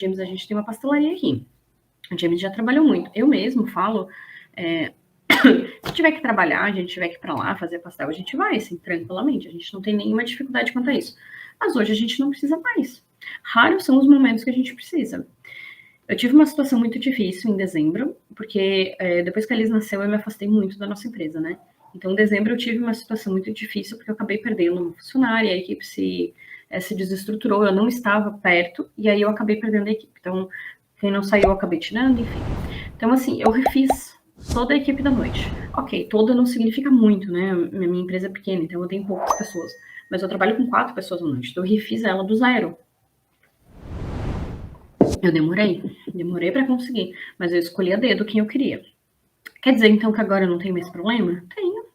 James, a gente tem uma pastelaria aqui. O James já trabalhou muito. Eu mesmo falo, se tiver que trabalhar, a gente tiver que ir pra lá fazer pastel, a gente vai, assim, tranquilamente. A gente não tem nenhuma dificuldade quanto a isso. Mas hoje a gente não precisa mais. Raros são os momentos que a gente precisa. Eu tive uma situação muito difícil em dezembro, porque depois que a Liz nasceu, eu me afastei muito da nossa empresa, né? Então, em dezembro, eu tive uma situação muito difícil, porque eu acabei perdendo uma funcionária, a equipe se desestruturou, eu não estava perto, e aí eu acabei perdendo a equipe. Então, quem não saiu, eu acabei tirando, enfim. Então, assim, eu refiz toda a equipe da noite. Ok, toda não significa muito, né? Minha empresa é pequena, então eu tenho poucas pessoas. Mas eu trabalho com 4 pessoas à noite, então eu refiz ela do zero. Eu demorei para conseguir, mas eu escolhi a dedo quem eu queria. Quer dizer, então, que agora eu não tenho mais problema?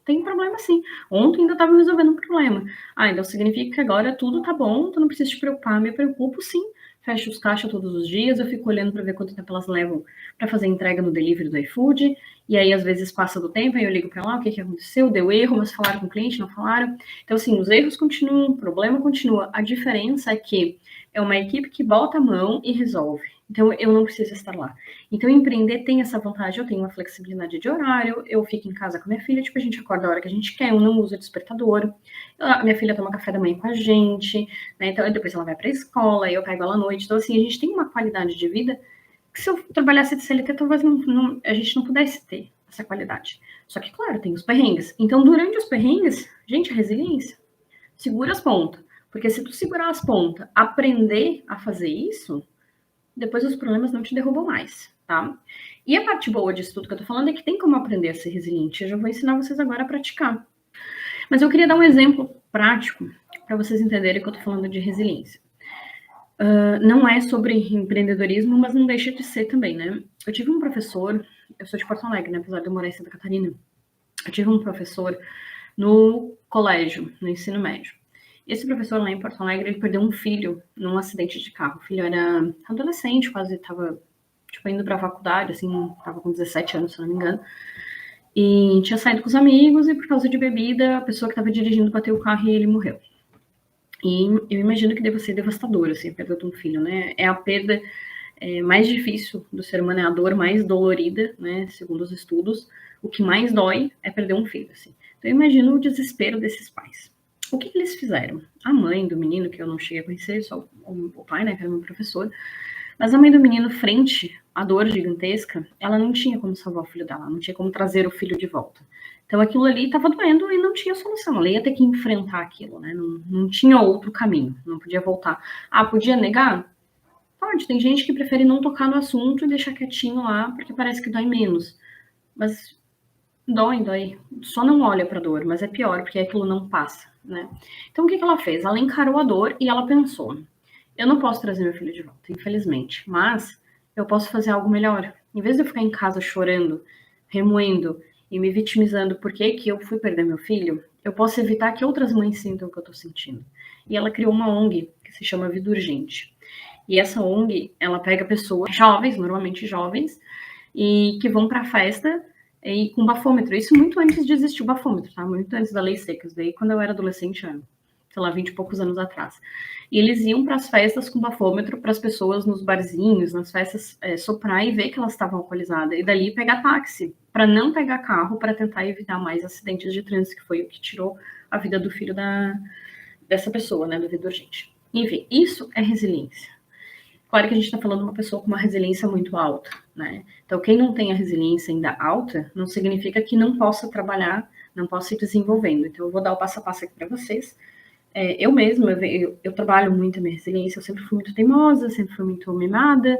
Tenho problema sim. Ontem ainda estava resolvendo um problema. Então significa que agora tudo tá bom, tu não precisa te preocupar. Me preocupo sim. Fecho os caixas todos os dias, eu fico olhando para ver quanto tempo elas levam para fazer entrega no delivery do iFood, e aí às vezes passa do tempo, aí eu ligo para lá, o que aconteceu, deu erro, mas falaram com o cliente, não falaram. Então assim, os erros continuam, o problema continua. A diferença é que é uma equipe que bota a mão e resolve. Então eu não preciso estar lá. Então empreender tem essa vantagem, eu tenho uma flexibilidade de horário, eu fico em casa com a minha filha, tipo, a gente acorda a hora que a gente quer, eu não uso despertador. A minha filha toma café da manhã com a gente, né? Então depois ela vai para a escola, eu pego ela à noite. Então assim, a gente tem uma qualidade de vida que se eu trabalhasse de CLT, talvez a gente não pudesse ter essa qualidade. Só que, claro, tem os perrengues. Então, durante os perrengues, gente, a resiliência. Segura as pontas. Porque se tu segurar as pontas, aprender a fazer isso, depois os problemas não te derrubam mais, tá? E a parte boa disso tudo que eu tô falando é que tem como aprender a ser resiliente. Eu já vou ensinar vocês agora a praticar. Mas eu queria dar um exemplo prático para vocês entenderem que eu tô falando de resiliência. Não é sobre empreendedorismo, mas não deixa de ser também, né? Eu tive um professor, eu sou de Porto Alegre, né? Apesar de eu morar em Santa Catarina. Eu tive um professor no colégio, no ensino médio. Esse professor lá em Porto Alegre, ele perdeu um filho num acidente de carro. O filho era adolescente, quase estava indo para a faculdade, assim, estava com 17 anos, se não me engano. E tinha saído com os amigos e por causa de bebida, a pessoa que estava dirigindo bateu o carro e ele morreu. E eu imagino que deva ser devastador, assim, a perda de um filho, né? É a perda mais difícil do ser humano, é a dor mais dolorida, né? Segundo os estudos, o que mais dói é perder um filho, assim. Então eu imagino o desespero desses pais. O que eles fizeram? A mãe do menino, que eu não cheguei a conhecer, só o pai, né, que era meu professor, mas a mãe do menino, frente à dor gigantesca, ela não tinha como salvar o filho dela, não tinha como trazer o filho de volta. Então aquilo ali estava doendo e não tinha solução. Ela ia ter que enfrentar aquilo, né? Não tinha outro caminho, não podia voltar. Podia negar? Pode, tem gente que prefere não tocar no assunto e deixar quietinho lá, porque parece que dói menos. Mas dói. Só não olha pra dor, mas é pior, porque aquilo não passa, né? Então o que ela fez? Ela encarou a dor e ela pensou: eu não posso trazer meu filho de volta, infelizmente, mas eu posso fazer algo melhor. Em vez de eu ficar em casa chorando, remoendo e me vitimizando por que eu fui perder meu filho, eu posso evitar que outras mães sintam o que eu tô sentindo. E ela criou uma ONG que se chama Vida Urgente. E essa ONG, ela pega pessoas jovens, normalmente jovens, e que vão pra festa e com bafômetro. Isso muito antes de existir o bafômetro, tá? Muito antes da lei seca. Daí quando eu era adolescente, sei lá, 20 e poucos anos atrás. E eles iam para as festas com bafômetro para as pessoas nos barzinhos, nas festas, soprar e ver que elas estavam alcoolizadas. E dali pegar táxi, para não pegar carro, para tentar evitar mais acidentes de trânsito, que foi o que tirou a vida do filho dessa pessoa, né, do Vida Urgente. Enfim, isso é resiliência. Claro que a gente está falando de uma pessoa com uma resiliência muito alta, né? Então, quem não tem a resiliência ainda alta, não significa que não possa trabalhar, não possa ir desenvolvendo. Então, eu vou dar o passo a passo aqui para vocês. Eu mesma, eu trabalho muito a minha resiliência, eu sempre fui muito teimosa, sempre fui muito mimada,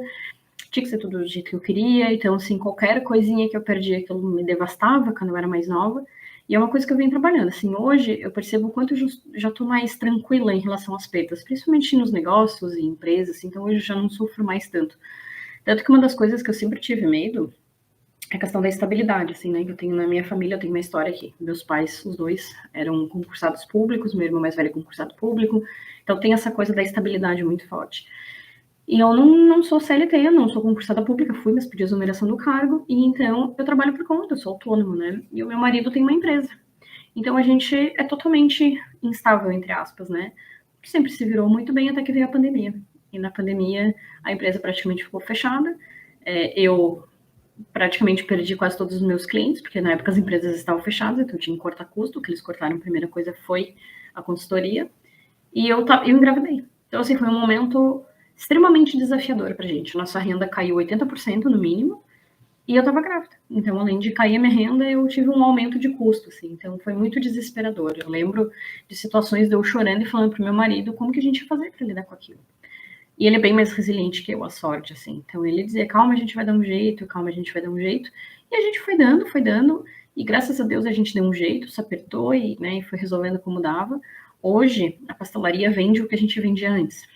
tinha que ser tudo do jeito que eu queria, então, assim, qualquer coisinha que eu perdia, aquilo me devastava quando eu era mais nova, e é uma coisa que eu venho trabalhando, assim, hoje eu percebo o quanto eu já tô mais tranquila em relação às perdas, principalmente nos negócios e empresas, assim, então hoje eu já não sofro mais tanto. Tanto que uma das coisas que eu sempre tive medo é a questão da estabilidade, assim, né, que eu tenho na minha família, eu tenho uma história aqui, meus pais, os dois, eram concursados públicos, meu irmão mais velho é concursado público, então tem essa coisa da estabilidade muito forte. E eu não sou CLT, eu não sou concursada pública, fui, mas pedi exoneração do cargo, e então eu trabalho por conta, eu sou autônoma, né? E o meu marido tem uma empresa. Então a gente é totalmente instável, entre aspas, né? Sempre se virou muito bem até que veio a pandemia. E na pandemia, a empresa praticamente ficou fechada. Eu praticamente perdi quase todos os meus clientes, porque na época as empresas estavam fechadas, então eu tinha que cortar custo. O que eles cortaram, a primeira coisa foi a consultoria. E eu engravidei. Então, assim, foi um momento extremamente desafiador pra gente. Nossa renda caiu 80% no mínimo, e eu tava grávida. Então, além de cair a minha renda, eu tive um aumento de custo, assim. Então, foi muito desesperador. Eu lembro de situações de eu chorando e falando pro meu marido como que a gente ia fazer pra lidar com aquilo. E ele é bem mais resiliente que eu, a sorte, assim. Então, ele dizia, calma, a gente vai dar um jeito, calma, a gente vai dar um jeito. E a gente foi dando, e graças a Deus a gente deu um jeito, se apertou e, né, e foi resolvendo como dava. Hoje, a pastelaria vende o que a gente vendia antes,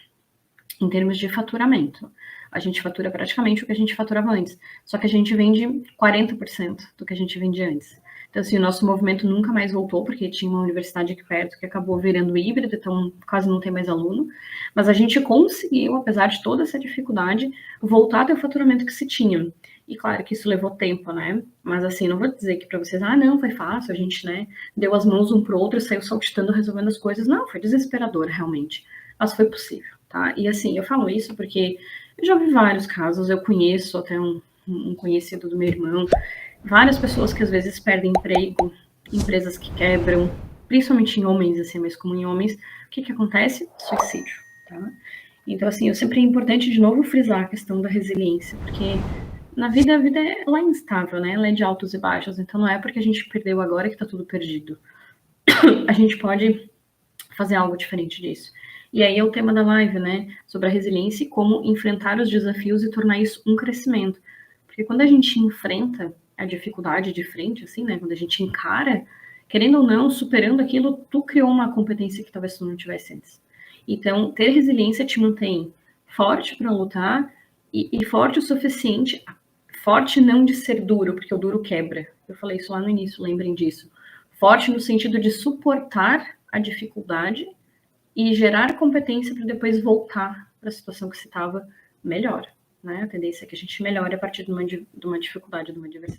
em termos de faturamento. A gente fatura praticamente o que a gente faturava antes, só que a gente vende 40% do que a gente vendia antes. Então, assim, o nosso movimento nunca mais voltou, porque tinha uma universidade aqui perto que acabou virando híbrido, então quase não tem mais aluno. Mas a gente conseguiu, apesar de toda essa dificuldade, voltar a ter o faturamento que se tinha. E claro que isso levou tempo, né? Mas assim, não vou dizer que para vocês, não, foi fácil, a gente, né, deu as mãos um pro outro e saiu saltitando, resolvendo as coisas. Não, foi desesperador, realmente. Mas foi possível, tá? E assim, eu falo isso porque eu já vi vários casos, eu conheço até um conhecido do meu irmão, várias pessoas que às vezes perdem emprego, empresas que quebram, principalmente em homens, assim, mais comum em homens. O que acontece? Suicídio, tá? Então, assim, sempre é importante de novo frisar a questão da resiliência, porque na vida, a vida ela é instável, né? Ela é de altos e baixos, então não é porque a gente perdeu agora que tá tudo perdido. A gente pode fazer algo diferente disso. E aí é o tema da live, né? Sobre a resiliência e como enfrentar os desafios e tornar isso um crescimento. Porque quando a gente enfrenta a dificuldade de frente, assim, né? Quando a gente encara, querendo ou não, superando aquilo, tu criou uma competência que talvez tu não tivesse antes. Então, ter resiliência te mantém forte para lutar e forte o suficiente, forte não de ser duro, porque o duro quebra. Eu falei isso lá no início, lembrem disso. Forte no sentido de suportar a dificuldade e gerar competência para depois voltar para a situação que se estava melhor, né? A tendência é que a gente melhore a partir de uma dificuldade, de uma diversidade.